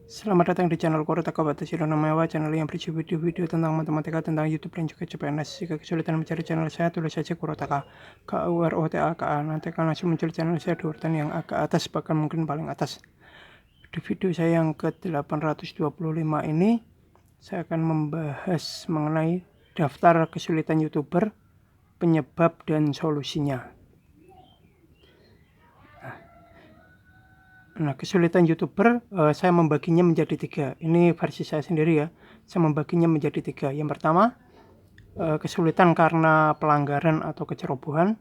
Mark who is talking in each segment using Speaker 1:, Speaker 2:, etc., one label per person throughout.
Speaker 1: Selamat datang di channel Koro Takabata Sirona Mewa, channel yang berisi video-video tentang matematika, tentang YouTube dan juga CPNS. Jika kesulitan mencari channel saya, tulis saja Kurotaka, KUROTAKA. Nanti akan langsung muncul channel saya di urutan yang agak atas, bahkan mungkin paling atas. Di video saya yang ke-825 ini, saya akan membahas mengenai daftar kesulitan YouTuber, penyebab dan solusinya. Nah, kesulitan YouTuber saya membaginya menjadi 3. Ini versi saya sendiri ya. Saya membaginya menjadi 3. Yang pertama, kesulitan karena pelanggaran atau kecerobohan.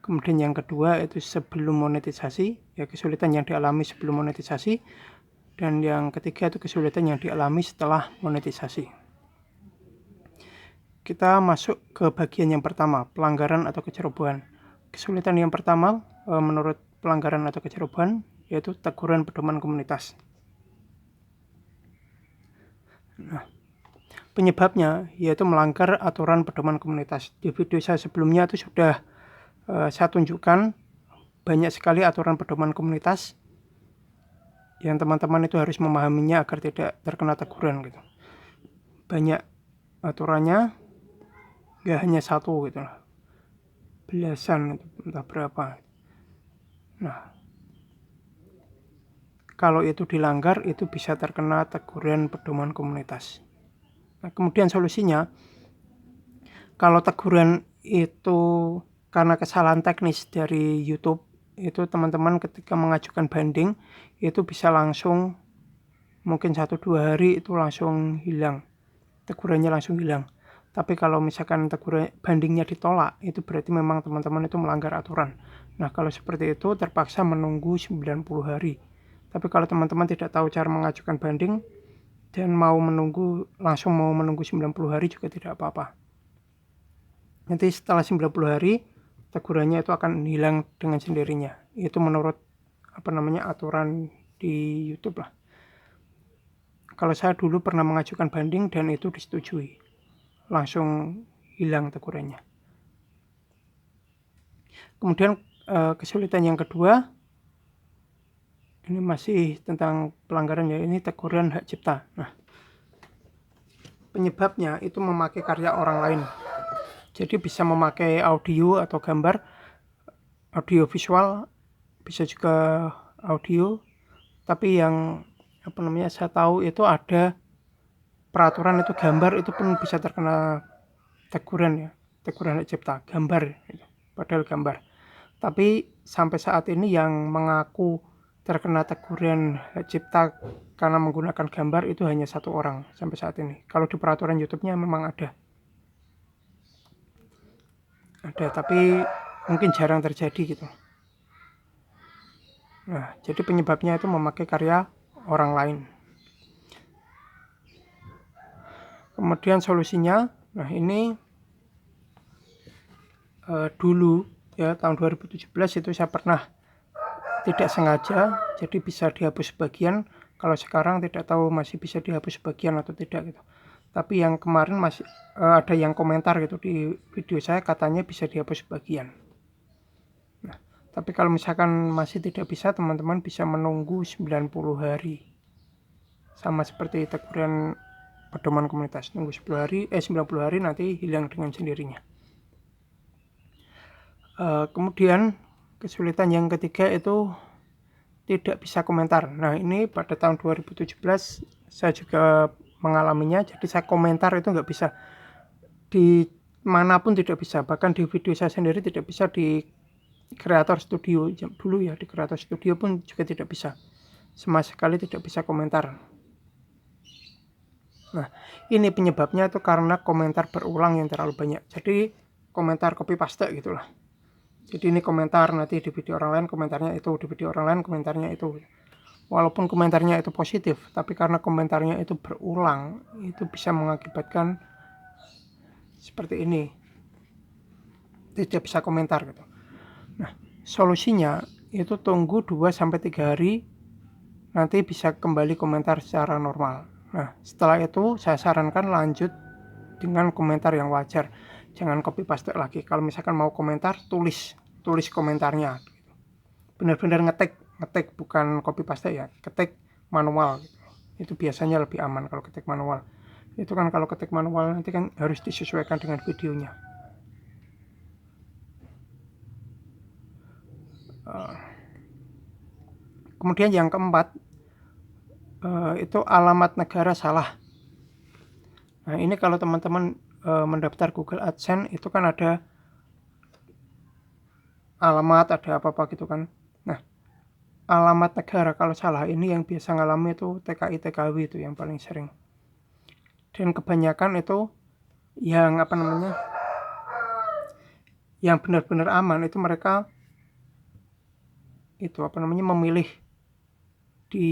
Speaker 1: Kemudian yang kedua itu sebelum monetisasi, ya kesulitan yang dialami sebelum monetisasi. Dan yang ketiga itu kesulitan yang dialami setelah monetisasi. Kita masuk ke bagian yang pertama, pelanggaran atau kecerobohan. Kesulitan yang pertama menurut pelanggaran atau kecerobohan yaitu teguran pedoman komunitas. Nah, penyebabnya yaitu melanggar aturan pedoman komunitas. Di video saya sebelumnya itu sudah saya tunjukkan banyak sekali aturan pedoman komunitas yang teman-teman itu harus memahaminya agar tidak terkena teguran gitu. Banyak aturannya, nggak hanya satu gitu, belasan entah berapa. Nah, kalau itu dilanggar itu bisa terkena teguran pedoman komunitas. Nah, kemudian solusinya, kalau teguran itu karena kesalahan teknis dari YouTube, itu teman-teman ketika mengajukan banding itu bisa langsung mungkin 1-2 hari itu langsung hilang, tegurannya langsung hilang. Tapi kalau misalkan teguran bandingnya ditolak, itu berarti memang teman-teman itu melanggar aturan. Nah, kalau seperti itu terpaksa menunggu 90 hari. Tapi kalau teman-teman tidak tahu cara mengajukan banding dan langsung mau menunggu 90 hari juga tidak apa-apa. Nanti setelah 90 hari tegurannya itu akan hilang dengan sendirinya. Itu menurut aturan di YouTube lah. Kalau saya dulu pernah mengajukan banding dan itu disetujui, langsung hilang tegurannya. Kemudian kesulitan yang kedua, ini masih tentang pelanggaran ya, ini teguran hak cipta. Nah, penyebabnya itu memakai karya orang lain. Jadi bisa memakai audio atau gambar, audio visual, bisa juga audio. Tapi yang saya tahu itu ada peraturan itu gambar itu pun bisa terkena teguran ya, teguran hak cipta, gambar gitu. Padahal gambar. Tapi sampai saat ini yang mengaku terkena teguran hak cipta karena menggunakan gambar itu hanya 1 orang sampai saat ini. Kalau di peraturan YouTube-nya memang ada, tapi mungkin jarang terjadi gitu. Nah, jadi penyebabnya itu memakai karya orang lain. Kemudian solusinya, nah ini dulu ya tahun 2017 itu saya pernah tidak sengaja, jadi bisa dihapus sebagian. Kalau sekarang tidak tahu masih bisa dihapus sebagian atau tidak gitu. Tapi yang kemarin masih ada yang komentar gitu di video saya, katanya bisa dihapus sebagian. Nah, tapi kalau misalkan masih tidak bisa, teman-teman bisa menunggu 90 hari. Sama seperti teguran pedoman komunitas, nunggu 90 hari nanti hilang dengan sendirinya. Kemudian kesulitan yang ketiga itu tidak bisa komentar. Nah, ini pada tahun 2017 saya juga mengalaminya. Jadi saya komentar itu nggak bisa di manapun, tidak bisa. Bahkan di video saya sendiri tidak bisa, di Creator Studio dulu ya, di Creator Studio pun juga tidak bisa, sama sekali tidak bisa komentar. Nah, ini penyebabnya itu karena komentar berulang yang terlalu banyak. Jadi komentar copy paste gitulah. Jadi ini komentar, nanti di video orang lain komentarnya itu, di video orang lain komentarnya itu. Walaupun komentarnya itu positif, tapi karena komentarnya itu berulang, itu bisa mengakibatkan seperti ini, tidak bisa komentar gitu. Nah, solusinya itu tunggu 2-3 hari, nanti bisa kembali komentar secara normal. Nah, setelah itu saya sarankan lanjut dengan komentar yang wajar, jangan copy paste lagi. Kalau misalkan mau komentar, tulis komentarnya, benar-benar ngetik bukan copy paste ya, ketik manual gitu. Itu biasanya lebih aman kalau ketik manual. Itu kan kalau ketik manual nanti kan harus disesuaikan dengan videonya. Kemudian yang keempat, itu alamat negara salah. Nah, ini kalau teman-teman mendaftar Google AdSense itu kan ada alamat, ada apa-apa gitu kan. Nah, alamat negara kalau salah ini yang biasa ngalami itu TKI TKW itu yang paling sering. Dan kebanyakan itu yang yang benar-benar aman itu mereka itu memilih di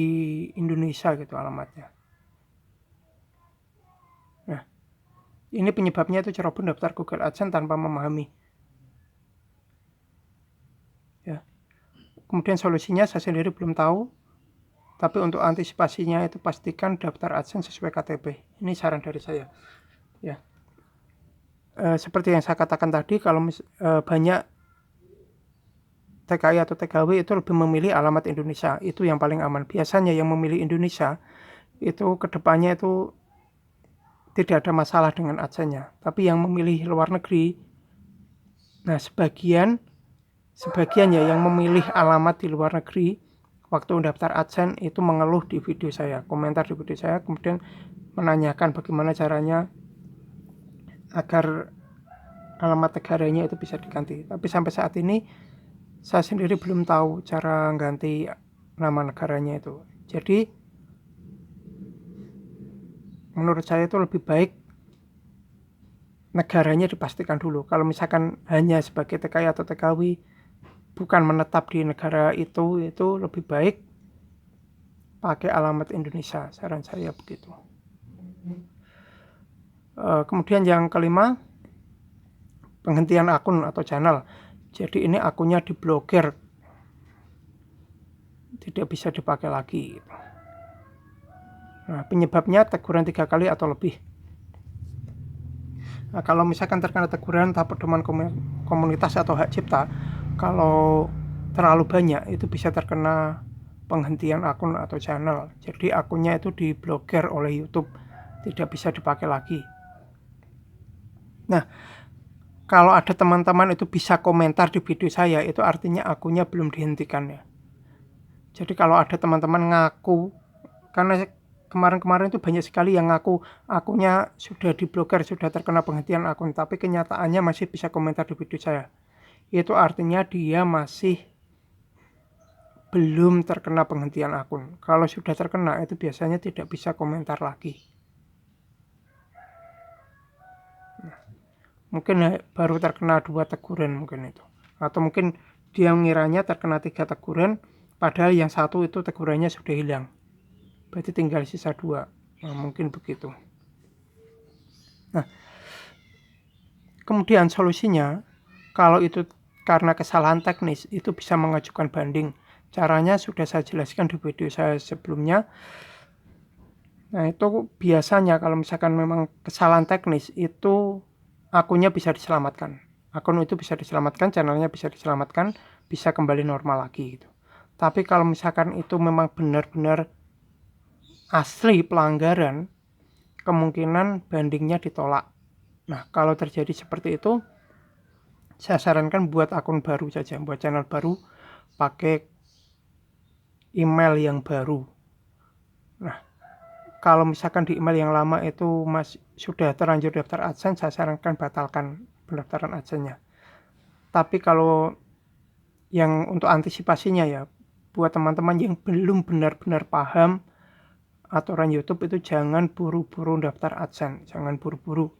Speaker 1: Indonesia gitu alamatnya. Nah, ini penyebabnya itu ceroboh daftar Google AdSense tanpa memahami. Ya. Kemudian solusinya saya sendiri belum tahu, tapi untuk antisipasinya itu pastikan daftar AdSense sesuai KTP. Ini saran dari saya. Ya. Seperti yang saya katakan tadi, kalau banyak TKI atau TKW itu lebih memilih alamat Indonesia, itu yang paling aman. Biasanya yang memilih Indonesia itu kedepannya itu tidak ada masalah dengan AdSense-nya. Tapi yang memilih luar negeri, nah sebagian ya yang memilih alamat di luar negeri waktu mendaftar AdSense itu mengeluh di video saya, komentar di video saya, kemudian menanyakan bagaimana caranya agar alamat negaranya itu bisa diganti. Tapi sampai saat ini saya sendiri belum tahu cara ganti nama negaranya itu. Jadi menurut saya itu lebih baik negaranya dipastikan dulu. Kalau misalkan hanya sebagai TKI atau TKW bukan menetap di negara itu lebih baik pakai alamat Indonesia. Saran saya begitu. Kemudian yang kelima, penghentian akun atau channel. Jadi ini akunnya diblokir, tidak bisa dipakai lagi. Nah, penyebabnya teguran 3 kali atau lebih. Nah, kalau misalkan terkena teguran tahap pedoman komunitas atau hak cipta, kalau terlalu banyak itu bisa terkena penghentian akun atau channel. Jadi akunnya itu diblokir oleh YouTube, tidak bisa dipakai lagi. Nah, kalau ada teman-teman itu bisa komentar di video saya, itu artinya akunnya belum dihentikan ya. Jadi kalau ada teman-teman ngaku, karena kemarin-kemarin itu banyak sekali yang ngaku akunnya sudah diblokir, sudah terkena penghentian akun, tapi kenyataannya masih bisa komentar di video saya. Itu artinya dia masih belum terkena penghentian akun. Kalau sudah terkena itu biasanya tidak bisa komentar lagi. Mungkin baru terkena 2 teguran mungkin itu. Atau mungkin dia ngiranya terkena 3 teguran, padahal yang satu itu tegurannya sudah hilang. Berarti tinggal sisa 2. Nah, mungkin begitu. Nah, kemudian solusinya, kalau itu karena kesalahan teknis, itu bisa mengajukan banding. Caranya sudah saya jelaskan di video saya sebelumnya. Nah, itu biasanya kalau misalkan memang kesalahan teknis itu akunnya bisa diselamatkan. Akun itu bisa diselamatkan, channelnya bisa diselamatkan, bisa kembali normal lagi gitu. Tapi kalau misalkan itu memang benar-benar asli pelanggaran, kemungkinan bandingnya ditolak. Nah, kalau terjadi seperti itu, saya sarankan buat akun baru saja, buat channel baru, pakai email yang baru. Nah, kalau misalkan di email yang lama itu sudah terlanjur daftar AdSense, saya sarankan batalkan pendaftaran AdSense-nya. Tapi kalau yang untuk antisipasinya ya, buat teman-teman yang belum benar-benar paham aturan YouTube itu jangan buru-buru daftar AdSense, jangan buru-buru.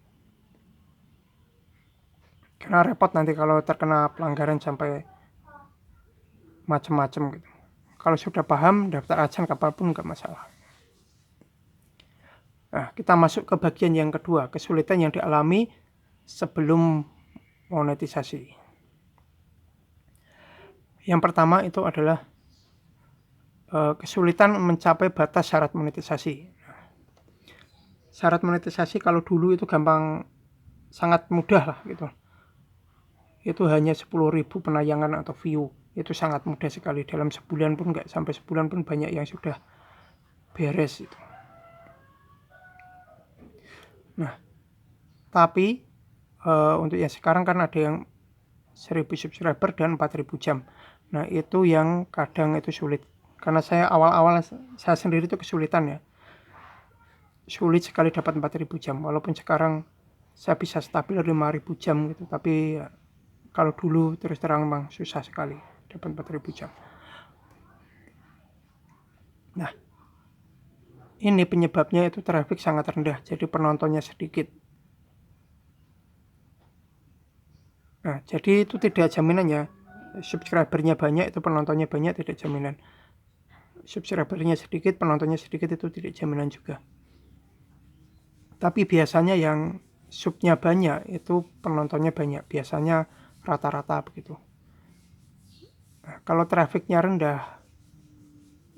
Speaker 1: Karena repot nanti kalau terkena pelanggaran sampai macam-macam gitu. Kalau sudah paham daftar AdSense kapanpun nggak masalah. Nah, kita masuk ke bagian yang kedua, kesulitan yang dialami sebelum monetisasi. Yang pertama itu adalah kesulitan mencapai batas syarat monetisasi. Syarat monetisasi kalau dulu itu gampang, sangat mudah lah gitu. Itu hanya 10.000 penayangan atau view. Itu sangat mudah sekali, dalam sebulan pun nggak sampai sebulan pun banyak yang sudah beres itu. Nah, tapi untuk yang sekarang kan ada yang 1000 subscriber dan 4000 jam. Nah, itu yang kadang itu sulit. Karena saya awal-awal saya sendiri itu kesulitan ya. Sulit sekali dapat 4000 jam. Walaupun sekarang saya bisa stabil 5000 jam gitu. Tapi ya, kalau dulu terus terang memang susah sekali dapat 4000 jam. Nah, ini penyebabnya itu traffic sangat rendah. Jadi penontonnya sedikit. Nah, jadi itu tidak jaminannya. Subscribernya banyak itu penontonnya banyak, tidak jaminan. Subscribernya sedikit penontonnya sedikit itu tidak jaminan juga. Tapi biasanya yang subnya banyak itu penontonnya banyak, biasanya rata-rata begitu. Nah, kalau trafficnya rendah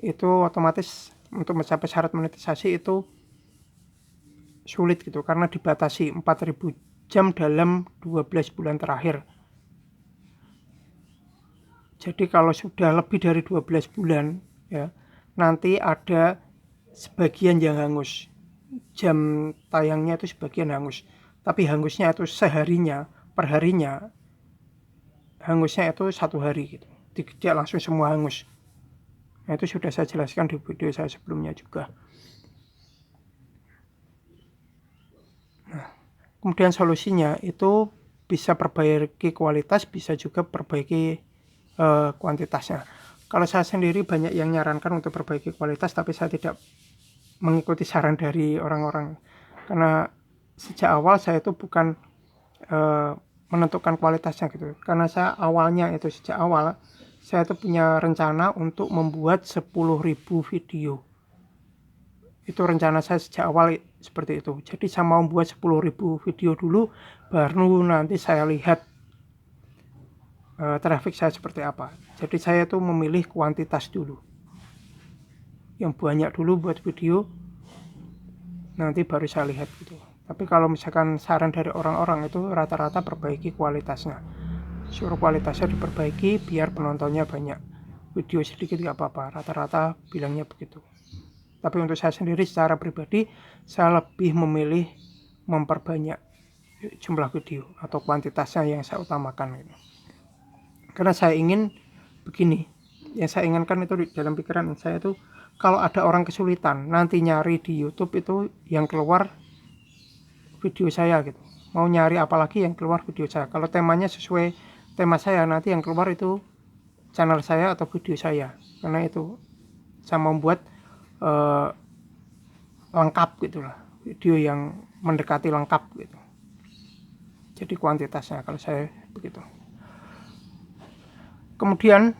Speaker 1: itu otomatis untuk mencapai syarat monetisasi itu sulit gitu, karena dibatasi 4000 jam dalam 12 bulan terakhir. Jadi kalau sudah lebih dari 12 bulan ya, nanti ada sebagian yang hangus. Jam tayangnya itu sebagian hangus. Tapi hangusnya itu seharinya, perharinya hangusnya itu 1 hari gitu. Tidak langsung semua hangus. Nah, itu sudah saya jelaskan di video saya sebelumnya juga. Nah, kemudian solusinya itu bisa perbaiki kualitas, bisa juga perbaiki kuantitasnya. Kalau saya sendiri banyak yang nyarankan untuk perbaiki kualitas, tapi saya tidak mengikuti saran dari orang-orang, karena sejak awal saya itu bukan menentukan kualitasnya gitu, karena saya awalnya itu sejak awal saya itu punya rencana untuk membuat 10.000 video. Itu rencana saya sejak awal seperti itu. Jadi saya mau membuat 10.000 video dulu, baru nanti saya lihat traffic saya seperti apa. Jadi saya itu memilih kuantitas dulu, yang banyak dulu buat video, nanti baru saya lihat gitu. Tapi kalau misalkan saran dari orang-orang itu rata-rata perbaiki kualitasnya, suruh kualitasnya diperbaiki biar penontonnya banyak, video sedikit gak apa-apa, rata-rata bilangnya begitu. Tapi untuk saya sendiri secara pribadi saya lebih memilih memperbanyak jumlah video atau kuantitasnya yang saya utamakan gitu. Karena saya ingin begini, yang saya inginkan itu dalam pikiran saya itu, kalau ada orang kesulitan nanti nyari di YouTube itu yang keluar video saya gitu, mau nyari apalagi yang keluar video saya. Kalau temanya sesuai tema saya, nanti yang keluar itu channel saya atau video saya. Karena itu saya membuat lengkap gitulah, video yang mendekati lengkap gitu. Jadi kuantitasnya kalau saya begitu. Kemudian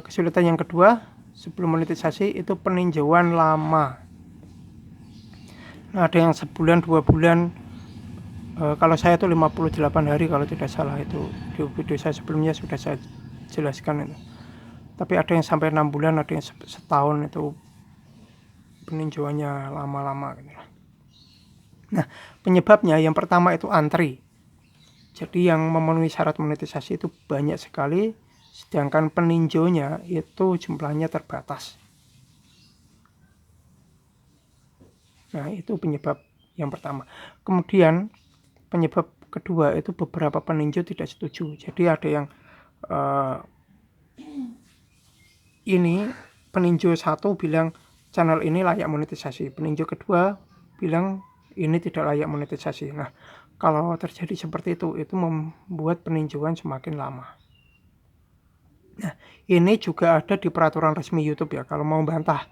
Speaker 1: kesulitan yang kedua sebelum monetisasi itu peninjauan lama. Nah, ada yang sebulan 2 bulan, kalau saya itu 58 hari kalau tidak salah, itu di video saya sebelumnya sudah saya jelaskan itu. Tapi ada yang sampai 6 bulan, ada yang setahun, itu peninjauannya lama-lama gitu. Nah, penyebabnya yang pertama itu antri. Jadi yang memenuhi syarat monetisasi itu banyak sekali, sedangkan peninjaunya itu jumlahnya terbatas. Nah, itu penyebab yang pertama. Kemudian penyebab kedua itu beberapa peninjau tidak setuju. Jadi ada yang ini peninjau satu bilang channel ini layak monetisasi, peninjau kedua bilang ini tidak layak monetisasi. Nah, kalau terjadi seperti itu membuat peninjauan semakin lama. Nah, ini juga ada di peraturan resmi YouTube ya. Kalau mau bantah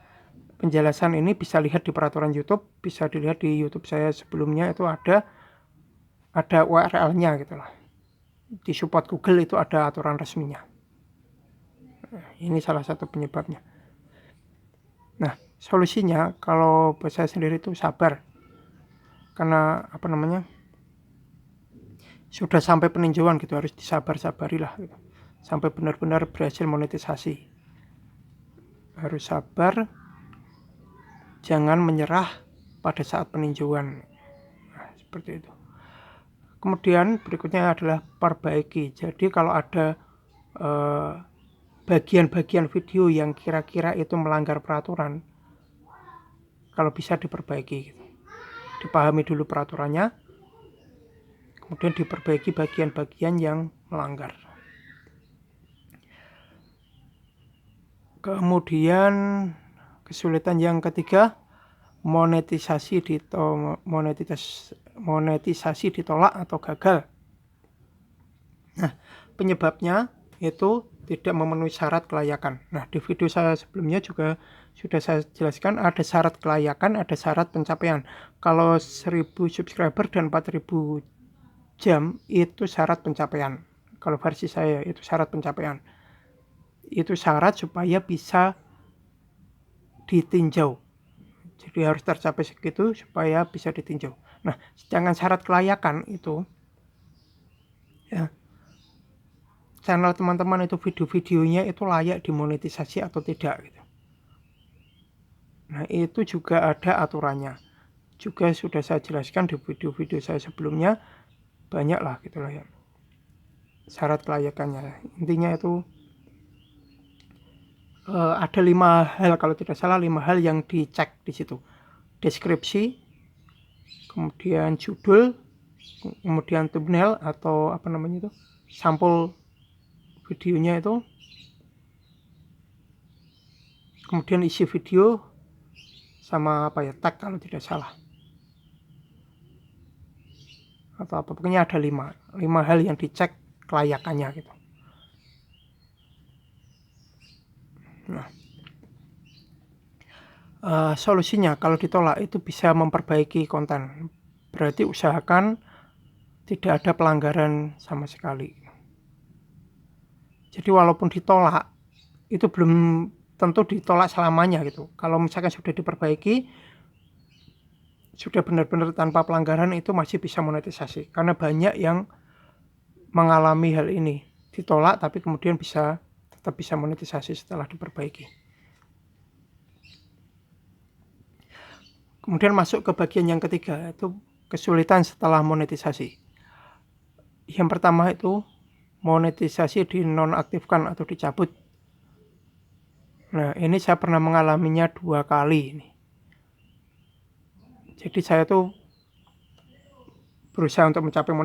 Speaker 1: penjelasan ini bisa lihat di peraturan YouTube, bisa dilihat di YouTube saya sebelumnya, itu ada URL-nya gitu lah. Di support Google itu ada aturan resminya. Nah, ini salah satu penyebabnya. Nah, solusinya kalau buat saya sendiri itu sabar. Karena sudah sampai peninjauan gitu, harus disabar-sabarilah gitu, sampai benar-benar berhasil monetisasi. Harus sabar, jangan menyerah pada saat peninjauan. Nah, seperti itu. Kemudian berikutnya adalah perbaiki. Jadi kalau ada bagian-bagian video yang kira-kira itu melanggar peraturan, kalau bisa diperbaiki gitu. dipahami dulu peraturannya, kemudian diperbaiki bagian-bagian yang melanggar. Kemudian kesulitan yang ketiga, monetisasi ditolak atau gagal. Nah, penyebabnya itu tidak memenuhi syarat kelayakan. Nah, di video saya sebelumnya juga sudah saya jelaskan ada syarat kelayakan, ada syarat pencapaian. Kalau 1000 subscriber dan 4000 jam itu syarat pencapaian. Kalau versi saya itu syarat pencapaian. Itu syarat supaya bisa ditinjau. Jadi harus tercapai segitu supaya bisa ditinjau. Nah, sedangkan syarat kelayakan itu ya, channel teman-teman itu video-videonya itu layak dimonetisasi atau tidak gitu. Nah, itu juga ada aturannya. Juga sudah saya jelaskan di video-video saya sebelumnya, banyak lah gitu lah ya. Syarat kelayakannya. Intinya itu ada 5 hal, kalau tidak salah 5 hal yang dicek di situ. Deskripsi, kemudian judul, kemudian thumbnail atau apa namanya itu, sampul videonya itu, kemudian isi video, sama apa ya, tag kalau tidak salah, atau apa, pokoknya ada 5 hal yang dicek kelayakannya gitu. Nah, solusinya kalau ditolak itu bisa memperbaiki konten. Berarti usahakan tidak ada pelanggaran sama sekali. Jadi walaupun ditolak itu belum tentu ditolak selamanya gitu. Kalau misalkan sudah diperbaiki, sudah benar-benar tanpa pelanggaran, itu masih bisa monetisasi. Karena banyak yang mengalami hal ini, ditolak tapi kemudian tetap bisa monetisasi setelah diperbaiki. Kemudian masuk ke bagian yang ketiga, itu kesulitan setelah monetisasi. Yang pertama itu monetisasi dinonaktifkan atau dicabut. Nah, ini saya pernah mengalaminya 2 kali ini. Jadi saya tuh berusaha untuk mencapai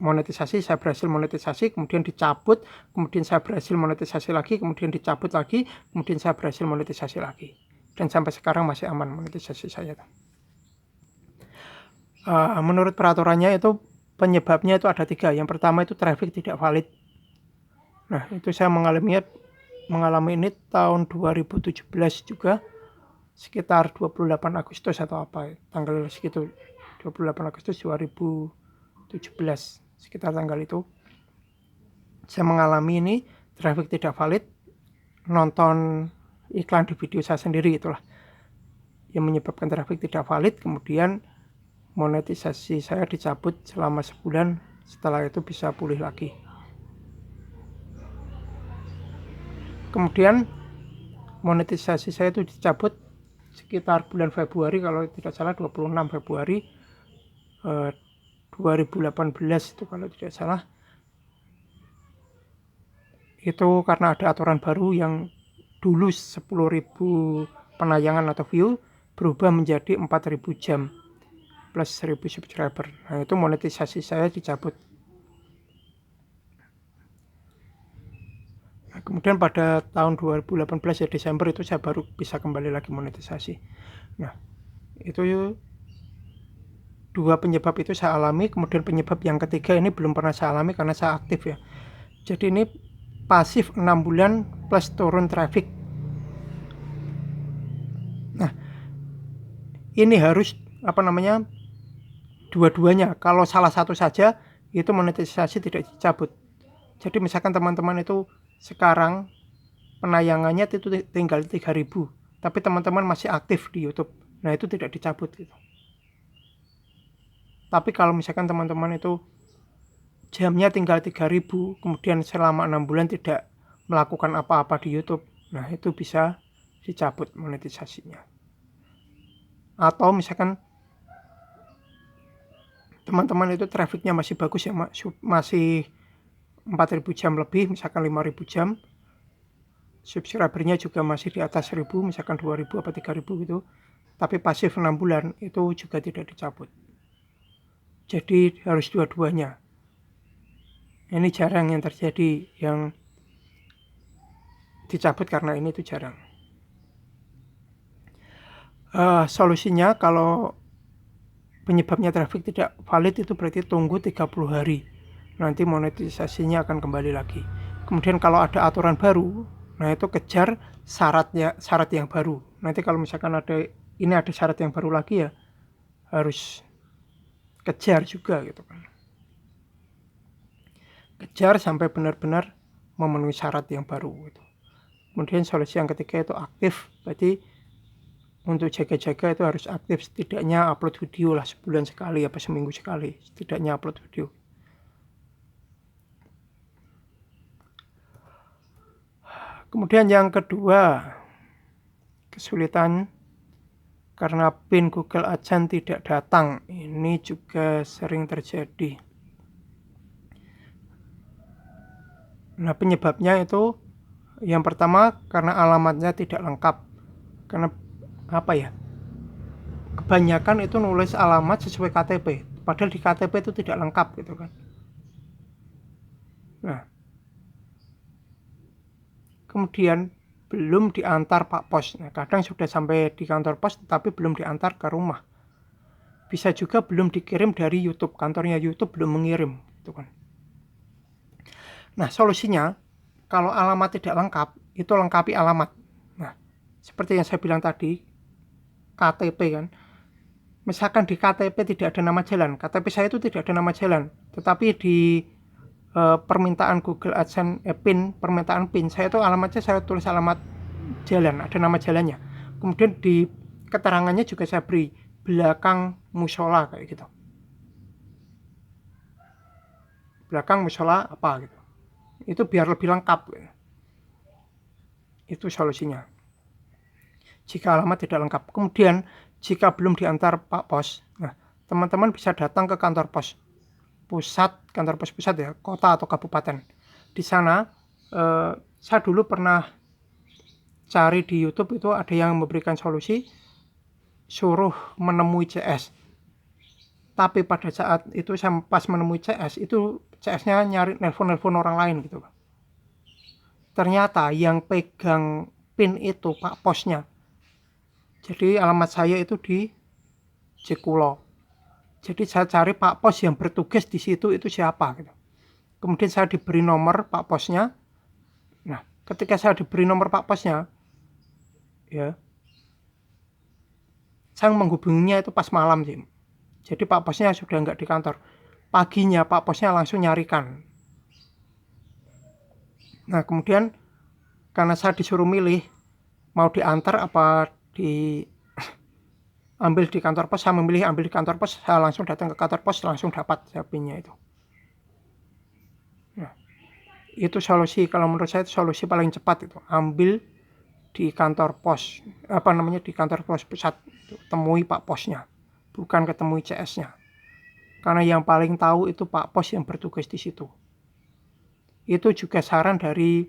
Speaker 1: monetisasi, saya berhasil monetisasi, kemudian dicabut, kemudian saya berhasil monetisasi lagi, kemudian dicabut lagi, kemudian saya berhasil monetisasi lagi. Dan sampai sekarang masih aman monetisasi saya. Menurut peraturannya itu penyebabnya itu ada 3. Yang pertama itu traffic tidak valid. Nah, itu saya mengalami ini tahun 2017 juga, sekitar 28 Agustus atau apa, tanggal segitu, 28 Agustus 2017, sekitar tanggal itu saya mengalami ini, traffic tidak valid, nonton iklan di video saya sendiri, itulah yang menyebabkan traffic tidak valid. Kemudian monetisasi saya dicabut selama sebulan, setelah itu bisa pulih lagi. Kemudian monetisasi saya itu dicabut sekitar bulan Februari, kalau tidak salah 26 Februari 2018 itu kalau tidak salah. Itu karena ada aturan baru yang dulu 10.000 penayangan atau view berubah menjadi 4.000 jam plus 1.000 subscriber. Nah, itu monetisasi saya dicabut. Nah, kemudian pada tahun 2018 ya Desember itu saya baru bisa kembali lagi monetisasi. Nah, itu 2 penyebab itu saya alami. Kemudian penyebab yang ketiga ini belum pernah saya alami karena saya aktif ya. Jadi ini pasif 6 bulan plus turun traffic. Nah, ini harus dua-duanya. Kalau salah satu saja itu monetisasi tidak dicabut. Jadi misalkan teman-teman itu sekarang penayangannya itu tinggal 3.000, tapi teman-teman masih aktif di YouTube, nah itu tidak dicabut gitu. Tapi kalau misalkan teman-teman itu jamnya tinggal 3.000, kemudian selama 6 bulan tidak melakukan apa-apa di YouTube, nah itu bisa dicabut monetisasinya. Atau misalkan teman-teman itu trafficnya masih bagus ya, masih 4.000 jam lebih, misalkan 5.000 jam, subscribernya juga masih di atas 1.000, misalkan 2.000 atau 3.000 gitu, tapi pasif 6 bulan, itu juga tidak dicabut. Jadi harus dua-duanya. Ini jarang yang terjadi, yang dicabut karena ini itu jarang. Solusinya kalau penyebabnya traffic tidak valid itu berarti tunggu 30 hari. Nanti monetisasinya akan kembali lagi. Kemudian kalau ada aturan baru, nah itu kejar syarat yang baru. Nanti kalau misalkan ada syarat yang baru lagi ya harus kejar juga gitu kan. Kejar sampai benar-benar memenuhi syarat yang baru gitu. Kemudian solusi yang ketiga itu aktif. Berarti untuk jaga-jaga itu harus aktif, setidaknya upload video lah sebulan sekali apa seminggu sekali, setidaknya upload video. Kemudian yang kedua, kesulitan karena PIN Google AdSense tidak datang. Ini juga sering terjadi. Nah, penyebabnya itu yang pertama karena alamatnya tidak lengkap. Karena apa ya? Kebanyakan itu nulis alamat sesuai KTP, padahal di KTP itu tidak lengkap gitu kan. Nah, kemudian belum diantar Pak Pos. Nah, kadang sudah sampai di kantor pos tetapi belum diantar ke rumah. Bisa juga belum dikirim dari YouTube, kantornya YouTube belum mengirim gitu kan. Nah, solusinya kalau alamat tidak lengkap, itu lengkapi alamat. Nah, seperti yang saya bilang tadi, KTP kan. Misalkan di KTP tidak ada nama jalan, KTP saya itu tidak ada nama jalan, tetapi di permintaan Google AdSense permintaan PIN saya itu alamatnya saya tulis alamat jalan, ada nama jalannya. Kemudian di keterangannya juga saya beri belakang musola kayak gitu. Belakang musola apa gitu. Itu biar lebih lengkap gitu. Itu solusinya. Jika alamat tidak lengkap. Kemudian jika belum diantar Pak Pos, nah teman-teman bisa datang ke kantor pos pusat, kantor pos pusat ya, kota atau kabupaten. Di sana saya dulu pernah cari di YouTube, itu ada yang memberikan solusi suruh menemui CS. Tapi pada saat itu saya pas menemui CS, itu CS-nya nyari nelpon orang lain gitu. Ternyata yang pegang PIN itu Pak Posnya. Jadi alamat saya itu di Jekulo. Jadi saya cari Pak Pos yang bertugas di situ itu siapa gitu. Kemudian saya diberi nomor Pak Posnya. Nah, ketika saya diberi nomor Pak Posnya, ya, saya menghubunginya itu pas malam sih. Jadi Pak Posnya sudah nggak di kantor. Paginya Pak Posnya langsung nyarikan. Nah, kemudian karena saya disuruh milih mau diantar apa ambil di kantor pos, saya memilih ambil di kantor pos. Saya langsung datang ke kantor pos, langsung dapat PIN-nya itu. Nah, itu solusi, kalau menurut saya itu solusi paling cepat itu, ambil di kantor pos, di kantor pos pusat, temui Pak Posnya, bukan ketemui CS-nya. Karena yang paling tahu itu Pak Pos yang bertugas di situ. Itu juga saran dari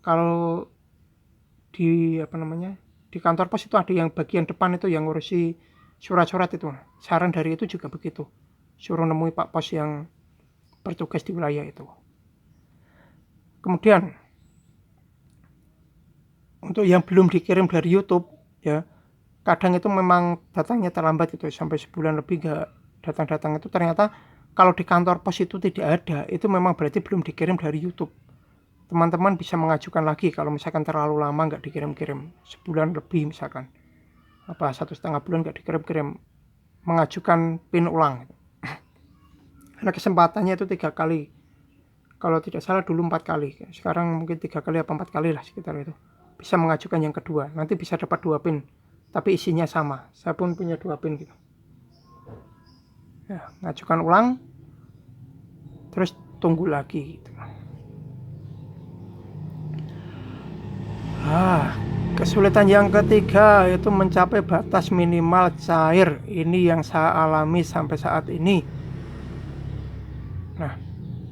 Speaker 1: kalau di kantor pos itu ada yang bagian depan itu yang ngurusi surat-surat itu. Saran dari itu juga begitu. Suruh nemui Pak Pos yang bertugas di wilayah itu. Kemudian untuk yang belum dikirim dari YouTube ya, kadang itu memang datangnya terlambat itu, sampai sebulan lebih nggak datang-datang. Itu ternyata kalau di kantor pos itu tidak ada, itu memang berarti belum dikirim dari YouTube. Teman-teman bisa mengajukan lagi kalau misalkan terlalu lama nggak dikirim-kirim, sebulan lebih misalkan, 1,5 bulan nggak dikirim-kirim, mengajukan PIN ulang. Karena kesempatannya itu 3 kali, kalau tidak salah dulu 4 kali, sekarang mungkin 3 kali atau 4 kali lah sekitar itu. Bisa mengajukan yang kedua, nanti bisa dapat 2 PIN, tapi isinya sama. Saya pun punya 2 PIN gitu. Ya, ngajukan ulang, terus tunggu lagi gitu. Kesulitan yang ketiga itu mencapai batas minimal cair. Ini yang saya alami sampai saat ini. Nah,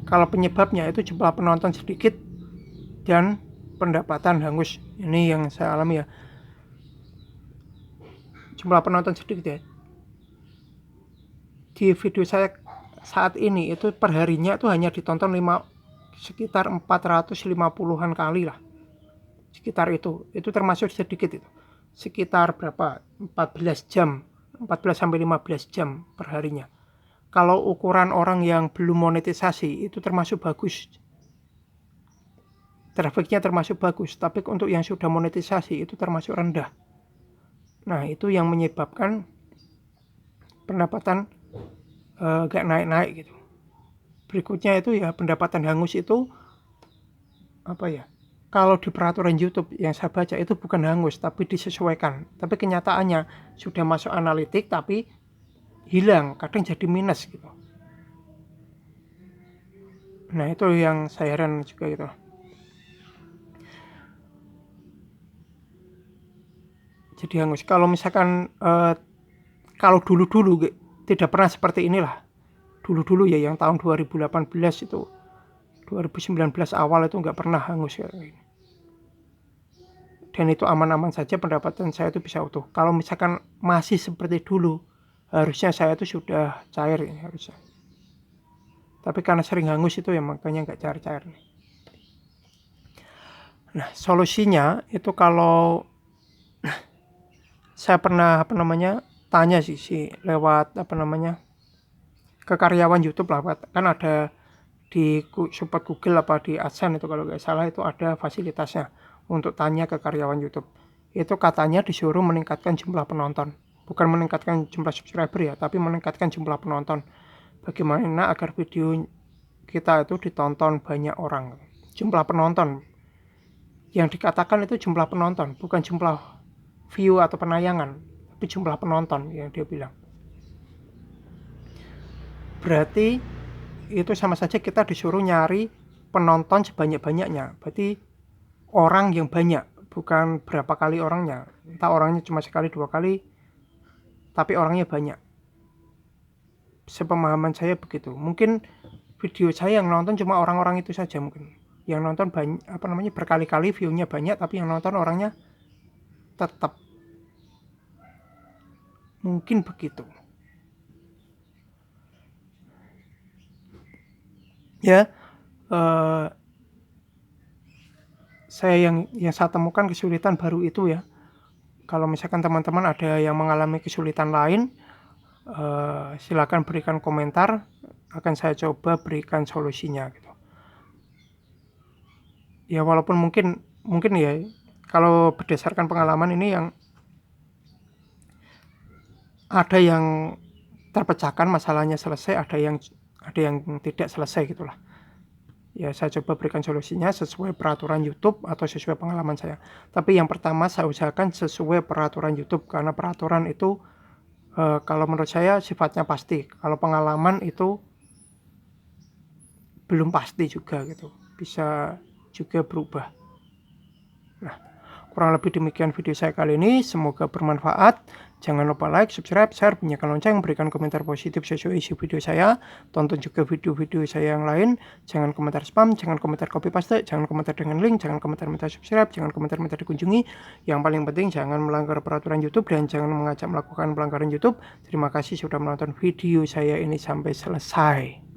Speaker 1: kalau penyebabnya itu jumlah penonton sedikit dan pendapatan hangus. Ini yang saya alami ya. jumlah penonton sedikit ya. Di video saya saat ini itu perharinya itu hanya ditonton sekitar 450-an kali lah, sekitar itu termasuk sedikit itu, sekitar berapa 14 jam 14 sampai 15 jam perharinya. Kalau ukuran orang yang belum monetisasi itu termasuk bagus, trafiknya termasuk bagus, tapi untuk yang sudah monetisasi itu termasuk rendah. Nah itu yang menyebabkan pendapatan gak naik-naik gitu. Berikutnya itu ya pendapatan hangus itu apa ya, kalau di peraturan YouTube yang saya baca itu bukan hangus tapi disesuaikan, tapi kenyataannya sudah masuk analitik tapi hilang, kadang jadi minus gitu. Nah itu yang saya heran juga gitu. Jadi hangus kalau misalkan kalau dulu tidak pernah seperti inilah. Dulu ya yang tahun 2018 itu 2019 awal itu nggak pernah hangus kayak gini. Dan itu aman-aman saja, pendapatan saya itu bisa utuh. Kalau misalkan masih seperti dulu, harusnya saya itu sudah cair ini harusnya. Tapi karena sering hangus itu ya makanya nggak cair-cair nih. Nah solusinya itu kalau saya pernah tanya sih lewat ke karyawan YouTube lah, kan ada di support Google apa di AdSense itu kalau nggak salah itu ada fasilitasnya untuk tanya ke karyawan YouTube. Itu katanya disuruh meningkatkan jumlah penonton, bukan meningkatkan jumlah subscriber ya, tapi meningkatkan jumlah penonton. Bagaimana agar video kita itu ditonton banyak orang. Jumlah penonton yang dikatakan itu jumlah penonton, bukan jumlah view atau penayangan, tapi jumlah penonton yang dia bilang. Berarti itu sama saja kita disuruh nyari penonton sebanyak-banyaknya. Berarti orang yang banyak, bukan berapa kali orangnya. Entah orangnya cuma sekali 2 kali, tapi orangnya banyak. Sepemahaman saya begitu. Mungkin video saya yang nonton cuma orang-orang itu saja mungkin. Yang nonton banyak, berkali-kali view-nya banyak, tapi yang nonton orangnya tetap. Mungkin begitu. Ya, saya yang saya temukan kesulitan baru itu ya. Kalau misalkan teman-teman ada yang mengalami kesulitan lain, silakan berikan komentar, akan saya coba berikan solusinya gitu. Ya walaupun mungkin ya kalau berdasarkan pengalaman ini yang ada yang terpecahkan masalahnya selesai, ada yang tidak selesai gitulah. Ya saya coba berikan solusinya sesuai peraturan YouTube atau sesuai pengalaman saya. Tapi yang pertama saya usahakan sesuai peraturan YouTube, karena peraturan itu kalau menurut saya sifatnya pasti. Kalau pengalaman itu belum pasti juga gitu, bisa juga berubah. Nah kurang lebih demikian video saya kali ini, semoga bermanfaat. Jangan lupa like, subscribe, share, bunyikan lonceng, berikan komentar positif sesuai isi video saya. Tonton juga video-video saya yang lain. Jangan komentar spam, jangan komentar copy paste, jangan komentar dengan link, jangan komentar minta subscribe, jangan komentar minta dikunjungi. Yang paling penting jangan melanggar peraturan YouTube dan jangan mengajak melakukan pelanggaran YouTube. Terima kasih sudah menonton video saya ini sampai selesai.